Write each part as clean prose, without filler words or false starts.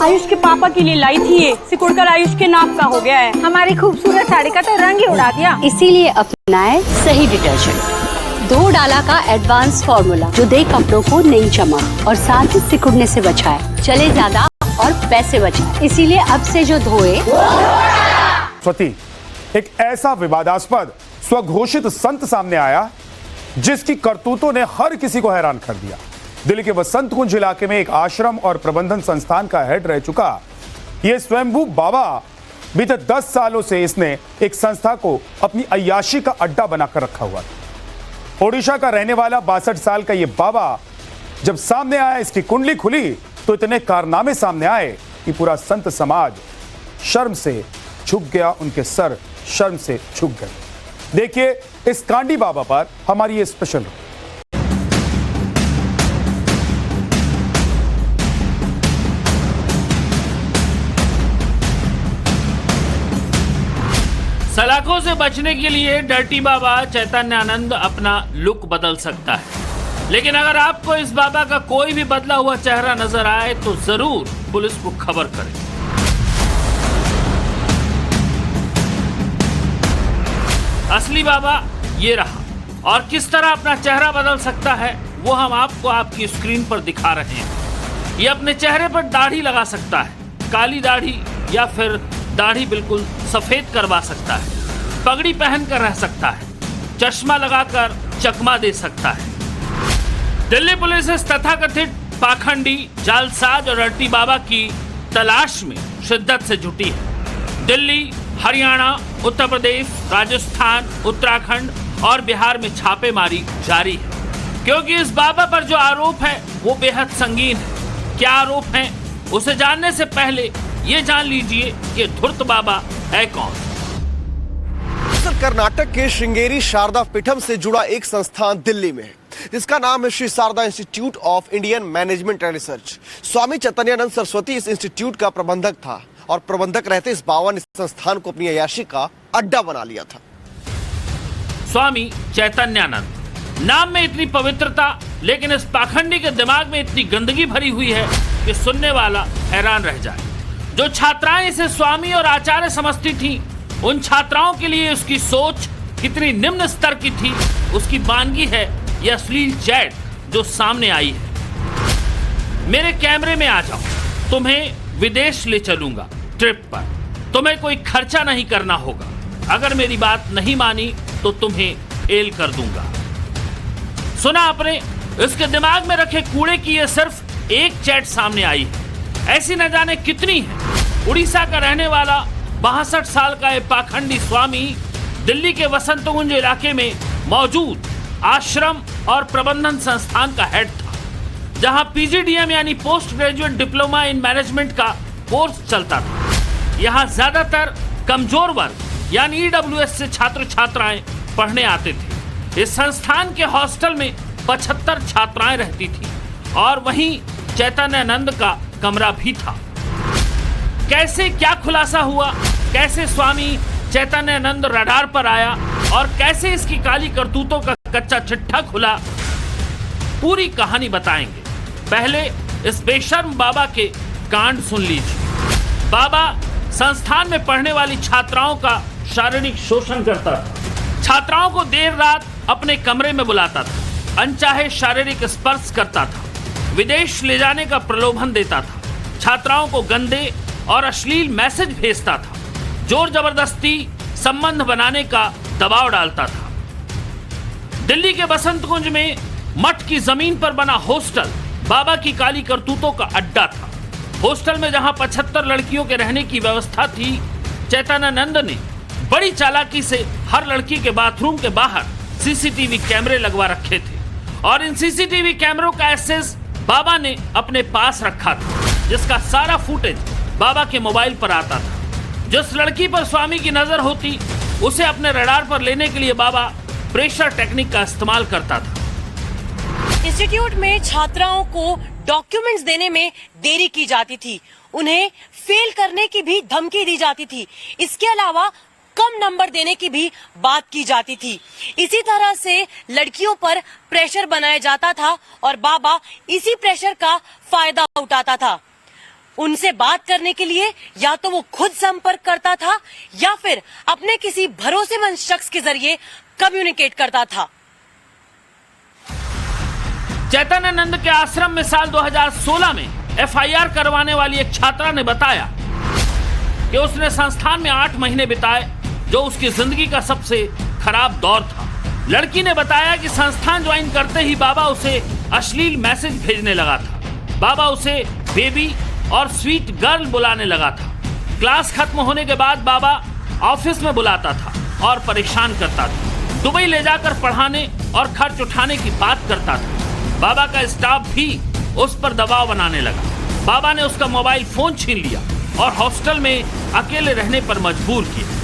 आयुष के पापा के लिए लाई थी ये, सिकुड़कर आयुष के नाक का हो गया है। हमारी खूबसूरत साड़ी का तो रंग ही उड़ा दिया। इसीलिए अपनाए सही डिटर्जेंट, 2 डाला का एडवांस फॉर्मूला जो दे कपड़ों को नई चमक और साथ ही सिकुड़ने से बचाए, चले ज्यादा और पैसे बचाए। इसीलिए अब से जो धोए। स्वती, एक ऐसा विवादास्पद स्वघोषित संत सामने आया जिसकी करतूतों ने हर किसी को हैरान कर दिया। दिल्ली के वसंत कुंज इलाके में एक आश्रम और प्रबंधन संस्थान का हेड रह चुका यह स्वयंभू बाबा बीते 10 सालों से इसने एक संस्था को अपनी अय्याशी का अड्डा बनाकर रखा हुआ था। ओडिशा का रहने वाला 62 साल का यह बाबा जब सामने आया, इसकी कुंडली खुली तो इतने कारनामे सामने आए कि पूरा संत समाज शर्म से झुक गया, उनके सर शर्म से झुक गए। देखिए इस कांडी बाबा पर हमारी ये स्पेशल। सलाखों से बचने के लिए डर्टी बाबा चैतन्यानंद अपना लुक बदल सकता है, लेकिन अगर आपको इस बाबा का कोई भी बदला हुआ चेहरा नजर आए तो जरूर पुलिस को खबर करें। असली बाबा ये रहा, और किस तरह अपना चेहरा बदल सकता है वो हम आपको आपकी स्क्रीन पर दिखा रहे हैं। ये अपने चेहरे पर दाढ़ी लगा सकता है, काली दाढ़ी, या फिर दाढ़ी बिल्कुल सफेद करवा सकता है, पगड़ी पहनकर रह सकता है, चश्मा लगाकर चकमा दे सकता है। दिल्ली पुलिस इस तथाकथित पाखंडी, जालसाज और डर्टी बाबा की तलाश में शिद्दत से जुटी है। दिल्ली, हरियाणा, उत्तर प्रदेश, राजस्थान, उत्तराखंड और बिहार में छापेमारी जारी है, क्योंकि इस बाबा पर जो आरोप है वो बेहद संगीन है। क्या आरोप है उसे जानने से पहले ये जान लीजिए कि धूर्त बाबा है कौन। कर्नाटक के श्रृंगेरी शारदा पीठम से जुड़ा एक संस्थान दिल्ली में है, जिसका नाम है Shri Sharada institute of Indian management and research. Swami Chaitanyananda Saraswati इस इंस्टीट्यूट का प्रबंधक था, और प्रबंधक रहते इस बाबा ने इस संस्थान को अपनी अय्याशी का अड्डा बना लिया था। स्वामी चैतन्यानंद, नाम में इतनी पवित्रता, लेकिन इस पाखंडी के दिमाग में इतनी गंदगी भरी हुई है कि सुनने वाला हैरान रह जाए। जो छात्राएं इसे स्वामी और आचार्य समझती थीं, उन छात्राओं के लिए उसकी सोच कितनी निम्न स्तर की थी, उसकी वानगी है यह अश्लील चैट जो सामने आई है। मेरे कैमरे में आ जाओ, तुम्हें विदेश ले चलूंगा ट्रिप पर, तुम्हें कोई खर्चा नहीं करना होगा, अगर मेरी बात नहीं मानी तो तुम्हें एल कर दूंगा। सुना आपने, इसके दिमाग में रखे कूड़े की यह सिर्फ एक चैट सामने आई है, ऐसी न जाने कितनी है। उड़ीसा का रहने वाला 62 साल का यह पाखंडी स्वामी दिल्ली के वसंत कुंज इलाके में मौजूद आश्रम और प्रबंधन संस्थान का हेड था, जहां पीजीडीएम यानी post graduate diploma in management का कोर्स चलता था। यहां ज्यादातर कमजोर वर्ग यानी ईडब्ल्यूएस से छात्र छात्राएं पढ़ने आते थे। इस संस्थान के हॉस्टल में 75 छात्राएं रहती थी, और वहीं चैतन्यानंद का कमरा भी था। कैसे क्या खुलासा हुआ, कैसे स्वामी चैतन्यानंद रडार पर आया, और कैसे इसकी काली करतूतों का कच्चा चिट्ठा खुला, पूरी कहानी बताएंगे। पहले इस बेशर्म बाबा के कांड सुन लीजिए। बाबा संस्थान में पढ़ने वाली छात्राओं का शारीरिक शोषण करता था, छात्राओं को देर रात अपने कमरे में बुलाता था, अनचाहे शारीरिक स्पर्श करता था, विदेश ले जाने का प्रलोभन देता था, छात्राओं को गंदे और अश्लील मैसेज भेजता था, जोर जबरदस्ती संबंध बनाने का दबाव डालता था। दिल्ली के बसंत कुंज में मठ की जमीन पर बना हॉस्टल बाबा की काली करतूतों का अड्डा था। हॉस्टल में जहां 75 लड़कियों के रहने की व्यवस्था थी, चैतन्यानंद ने बड़ी चालाकी से हर लड़की के बाथरूम के बाहर सीसीटीवी कैमरे लगवा रखे थे, और इन सीसीटीवी कैमरों का एक्सेस बाबा ने अपने पास रखा था, जिसका सारा फुटेज बाबा के मोबाइल पर आता था। जिस लड़की पर स्वामी की नजर होती, उसे अपने रडार पर लेने के लिए बाबा प्रेशर टेक्निक का इस्तेमाल करता था। इंस्टीट्यूट में छात्राओं को डॉक्यूमेंट्स देने में देरी की जाती थी, उन्हें फेल करने की भी धमकी दी जाती थी। इसके अलावा कम नंबर देने की भी बात की जाती थी। इसी तरह से लड़कियों पर प्रेशर बनाया जाता था, और बाबा इसी प्रेशर का फायदा उठाता था। उनसे बात करने के लिए या तो वो खुद संपर्क करता था या फिर अपने किसी भरोसेमंद शख्स के जरिए कम्युनिकेट करता था। चैतन्यानंद के आश्रम में साल 2016 में एफआईआर करवाने वाली एक छात्रा ने बताया कि उसने संस्थान में 8 महीने बिताए, जो उसकी जिंदगी का सबसे खराब दौर था। लड़की ने बताया कि संस्थान ज्वाइन करते ही बाबा उसे अश्लील मैसेज भेजने लगा था। बाबा उसे बेबी और स्वीट गर्ल बुलाने लगा था। क्लास खत्म होने के बाद बाबा ऑफिस में बुलाता था और परेशान करता था। दुबई ले जाकर पढ़ाने और खर्च उठाने की बात करता था। बाबा का स्टाफ भी उस पर दबाव बनाने लगा। बाबा ने उसका मोबाइल फोन छीन लिया और हॉस्टल में अकेले रहने पर मजबूर किया।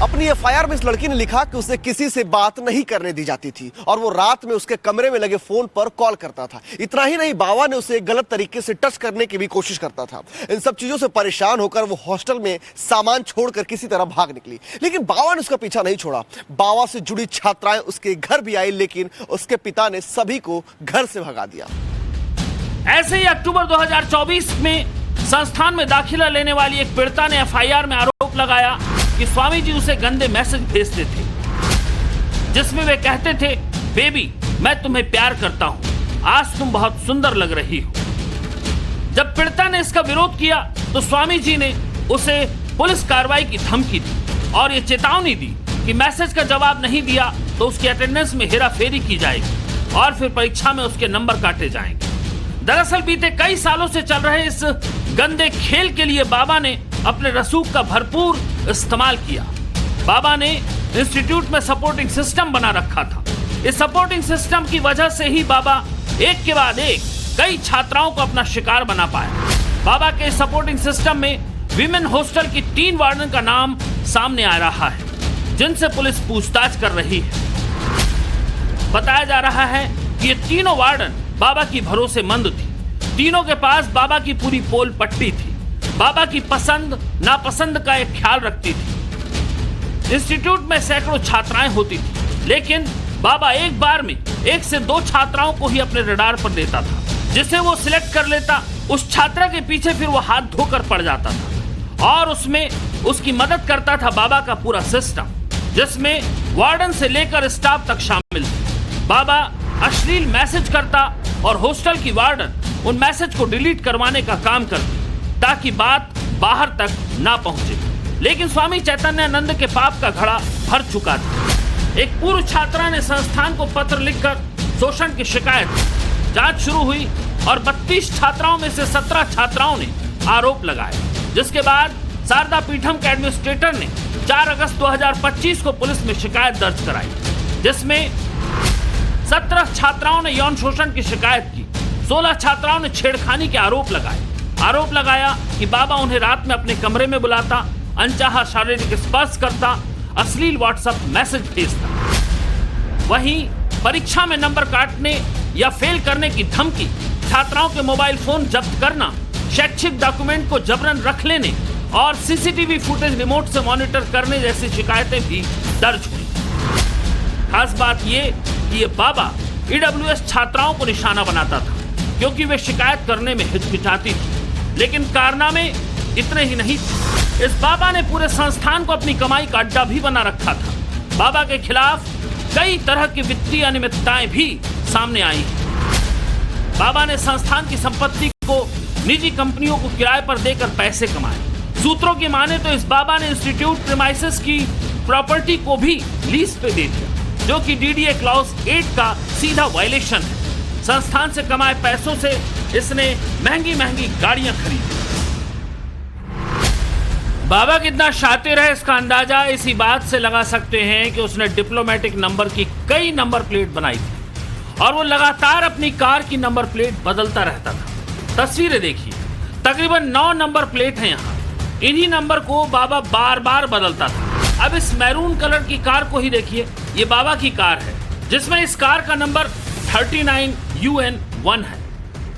अपनी एफआईआर में इस लड़की ने लिखा कि उसे किसी से बात नहीं करने दी जाती थी और वो रात में उसके कमरे में लगे फोन पर कॉल करता था। इतना ही नहीं, बाबा ने उसे गलत तरीके से टच करने की भी कोशिश करता था। इन सब चीजों से परेशान होकर वो हॉस्टल में सामान छोड़कर किसी तरह भाग निकली, लेकिन बाबा ने उसका पीछा नहीं छोड़ा। बाबा से जुड़ी छात्राएं उसके घर भी आई, लेकिन उसके पिता ने सभी को घर से भगा दिया। ऐसे ही अक्टूबर 2024 में संस्थान में दाखिला लेने वाली एक पीड़िता ने एफआईआर में आरोप लगाया कि स्वामी जी उसे गंदे मैसेज भेजते थे, जिसमें वे कहते थे, बेबी मैं तुम्हें प्यार करता हूं, आज तुम बहुत सुंदर लग रही हो। जब पीड़िता ने इसका विरोध किया तो स्वामी जी ने उसे पुलिस कार्रवाई की धमकी दी और ये चेतावनी दी कि मैसेज का जवाब नहीं दिया तो उसकी अटेंडेंस में हेराफेरी की जाएगी और फिर परीक्षा में उसके नंबर काटे जाएंगे। दरअसल बीते कई सालों से चल रहे इस गंदे खेल के लिए बाबा ने अपने रसूख का भरपूर इस्तेमाल किया। बाबा ने इंस्टीट्यूट में सपोर्टिंग सिस्टम बना रखा था। इस सपोर्टिंग सिस्टम की वजह से ही बाबा एक के बाद एक कई छात्राओं को अपना शिकार बना पाया। बाबा के सपोर्टिंग सिस्टम में विमेन हॉस्टल की 3 वार्डन का नाम सामने आ रहा है, जिनसे पुलिस पूछताछ कर रही है। बताया जा रहा है कि ये तीनों वार्डन बाबा की भरोसेमंद थी। तीनों के पास बाबा की पूरी पोल पट्टी थी। बाबा की पसंद नापसंद का एक ख्याल रखती थी। इंस्टीट्यूट में सैकड़ों छात्राएं होती थी, लेकिन बाबा एक बार में 1 से 2 छात्राओं को ही अपने रडार पर देता था। जिसे वो सिलेक्ट कर लेता, उस छात्रा के पीछे फिर वो हाथ धोकर पड़ जाता था और उसमें उसकी मदद करता था बाबा का पूरा सिस्टम, जिसमें वार्डन से लेकर स्टाफ तक शामिल थे। बाबा अश्लील मैसेज करता और हॉस्टल की वार्डन उन मैसेज को डिलीट करवाने का काम करती ताकि बात बाहर तक ना पहुंचे। लेकिन स्वामी चैतन्यानंद के पाप का घड़ा भर चुका था। एक पूर्व छात्रा ने संस्थान को पत्र लिखकर शोषण की शिकायत की। जांच शुरू हुई और 32 छात्राओं में से 17 छात्राओं ने आरोप लगाए, जिसके बाद शारदा पीठम के एडमिनिस्ट्रेटर ने 4 अगस्त 2025 को पुलिस में शिकायत दर्ज कराई, जिसमें 17 छात्राओं ने यौन शोषण की शिकायत की। 16 छात्राओं ने छेड़खानी के आरोप लगाए। आरोप लगाया कि बाबा उन्हें रात में अपने कमरे में बुलाता, अनचाहा शारीरिक स्पर्श करता, अश्लील व्हाट्सएप मैसेज भेजता। वहीं परीक्षा में नंबर काटने या फेल करने की धमकी, छात्राओं के मोबाइल फोन जब्त करना, शैक्षिक डॉक्यूमेंट को जबरन रख लेने और सीसीटीवी फुटेज रिमोट से मॉनिटर करने जैसी शिकायतें भी दर्ज हुई। खास बात ये कि ये बाबा ईडब्ल्यूएस छात्राओं को निशाना बनाता था, क्योंकि वे शिकायत करने में हिचकिचाती थी। लेकिन कारनामे इतने ही नहीं थे। इस बाबा ने पूरे संस्थान को अपनी कमाई का अड्डा भी बना रखा था। बाबा के खिलाफ कई तरह की वित्तीय अनियमितताएं भी सामने आई। बाबा ने संस्थान की संपत्ति को निजी कंपनियों को किराए पर देकर पैसे कमाए। सूत्रों की माने तो इस बाबा ने इंस्टीट्यूट प्रीमाइसेस की प्रॉपर्टी को भी लीज पे दे दिया, जो कि डीडीए क्लॉज 8 का सीधा वायलेशन है। संस्थान से कमाए पैसों से इसने महंगी महंगी गाड़ियां खरीदी। बाबा कितना शातिर है इसका अंदाजा इसी बात से लगा सकते हैं कि उसने डिप्लोमेटिक नंबर की कई नंबर प्लेट बनाई थी और वो लगातार अपनी कार की नंबर प्लेट बदलता रहता था। तस्वीरें देखिए, तकरीबन 9 नंबर प्लेट हैं यहाँ। इन्हीं नंबर को बाबा बार बार बदलता था। अब इस मैरून कलर की कार को ही देखिए, ये बाबा की कार है, जिसमें इस कार का नंबर 39UN1 है।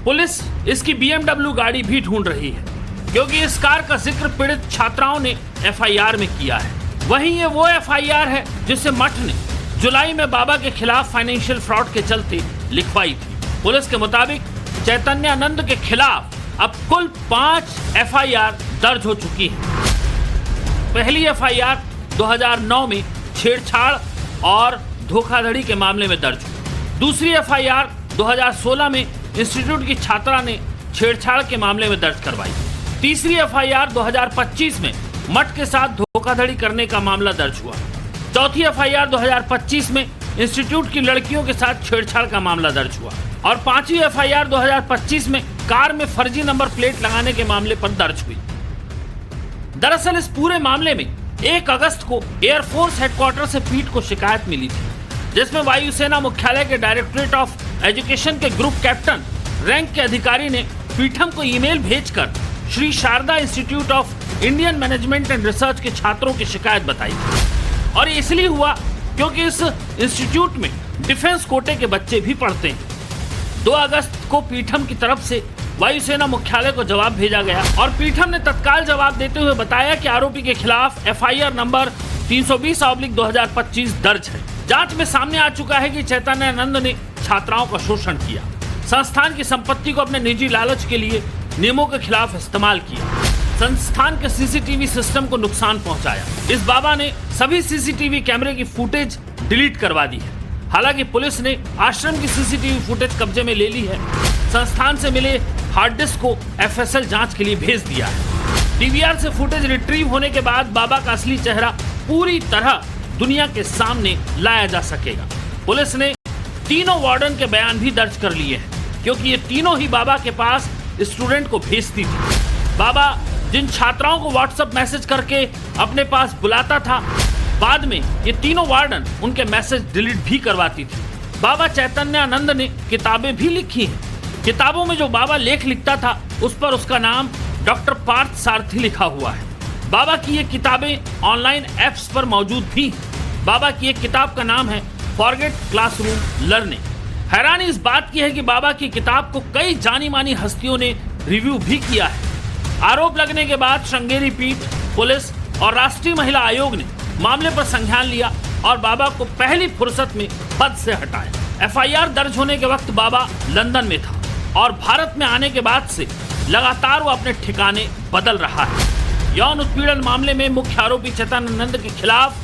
पुलिस इसकी BMW गाड़ी भी ढूंढ रही है, क्योंकि इस कार का जिक्र पीड़ित छात्राओं ने एफआईआर में किया है। वहीं ये वो एफआईआर है जिसे मठ ने जुलाई में बाबा के खिलाफ फाइनेंशियल फ्रॉड के चलते लिखवाई थी। पुलिस के मुताबिक चैतन्यानंद के खिलाफ अब कुल 5 FIR दर्ज हो चुकी है। पहली FIR 2009 में छेड़छाड़ और धोखाधड़ी के मामले में दर्ज हुई। दूसरी FIR 2016 में इंस्टीट्यूट की छात्रा ने छेड़छाड़ के मामले में दर्ज करवाई। तीसरी FIR 2025 में मठ के साथ धोखाधड़ी करने का मामला दर्ज हुआ। चौथी FIR 2025 में इंस्टीट्यूट की लड़कियों के साथ छेड़छाड़ का मामला दर्ज हुआ और पांचवी FIR 2025 में कार में फर्जी नंबर प्लेट लगाने के मामले पर दर्ज हुई। दरअसल इस पूरे मामले में 1 अगस्त को एयरफोर्स हेडक्वार्टर से पीठ को शिकायत मिली थी, जिसमें वायुसेना मुख्यालय के डायरेक्टरेट ऑफ एजुकेशन के ग्रुप कैप्टन रैंक के अधिकारी ने पीठम को ईमेल भेजकर Shri Sharada institute of Indian management and research के छात्रों की शिकायत बताई थी। और इसलिए हुआ क्योंकि इस इंस्टीट्यूट में डिफेंस कोटे के बच्चे भी पढ़ते हैं। 2 अगस्त को पीठम की तरफ से वायुसेना मुख्यालय को जवाब भेजा गया और पीठम ने तत्काल जवाब देते हुए बताया कि आरोपी के खिलाफ FIR नंबर 320/2025 दर्ज है। जांच में सामने आ चुका है कि चैतन्यानंद ने छात्राओं का शोषण किया, संस्थान की संपत्ति को अपने निजी लालच के लिए नियमों के खिलाफ इस्तेमाल किया, संस्थान के CCTV सिस्टम को नुकसान पहुंचाया। इस बाबा ने सभी CCTV कैमरे की फुटेज डिलीट करवा दी है। हालांकि पुलिस ने आश्रम की CCTV फुटेज कब्जे में ले ली है। संस्थान से मिले हार्ड डिस्क को FSL जांच के लिए भेज दिया है। DVR से फुटेज रिट्रीव होने के बाद बाबा का असली चेहरा पूरी तरह दुनिया के सामने लाया जा सकेगा। पुलिस ने तीनों वार्डन के बयान भी दर्ज कर लिए हैं, क्योंकि ये तीनों ही बाबा के पास स्टूडेंट को भेजती थी। बाबा जिन छात्राओं को व्हाट्सएप मैसेज करके अपने पास बुलाता था, बाद में ये तीनों वार्डन उनके मैसेज डिलीट भी करवाती थी। बाबा चैतन्यानंद ने किताबें भी लिखी हैं। किताबों में जो बाबा लेख लिखता था उस पर उसका नाम डॉक्टर पार्थ सारथी लिखा हुआ है। बाबा की ये किताबें ऑनलाइन ऐप्स पर मौजूद भी हैं। बाबा की एक किताब का नाम है फॉरगेट क्लासरूम लर्निंग। हैरानी इस बात की है कि बाबा की किताब को कई जानी मानी हस्तियों ने रिव्यू भी किया है। आरोप लगने के बाद श्रृंगेरी पीठ, पुलिस और राष्ट्रीय महिला आयोग ने मामले पर संज्ञान लिया और बाबा को पहली फुर्सत में पद से हटाया। FIR दर्ज होने के वक्त बाबा लंदन में था और भारत में आने के बाद से लगातार वो अपने ठिकाने बदल रहा है। यौन उत्पीड़न मामले में मुख्य आरोपी चैतन्यानंद के खिलाफ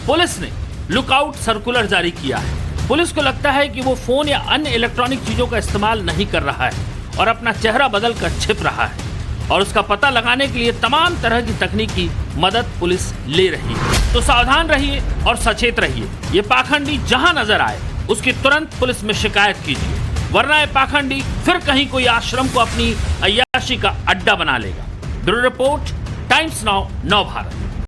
पुलिस ने लुकआउट सर्कुलर जारी किया है। पुलिस को लगता है कि वो फोन या अन्य इलेक्ट्रॉनिक चीजों का इस्तेमाल नहीं कर रहा है और अपना चेहरा बदल कर छिप रहा है और उसका पता लगाने के लिए तमाम तरह की तकनीकी मदद पुलिस ले रही है। तो सावधान रहिए और सचेत रहिए। ये पाखंडी जहां नजर आए उसकी तुरंत पुलिस में शिकायत कीजिए, वरना ये पाखंडी फिर कहीं कोई आश्रम को अपनी अय्याशी का अड्डा बना लेगा। ब्यूरो रिपोर्ट, टाइम्स नाउ, नव भारत।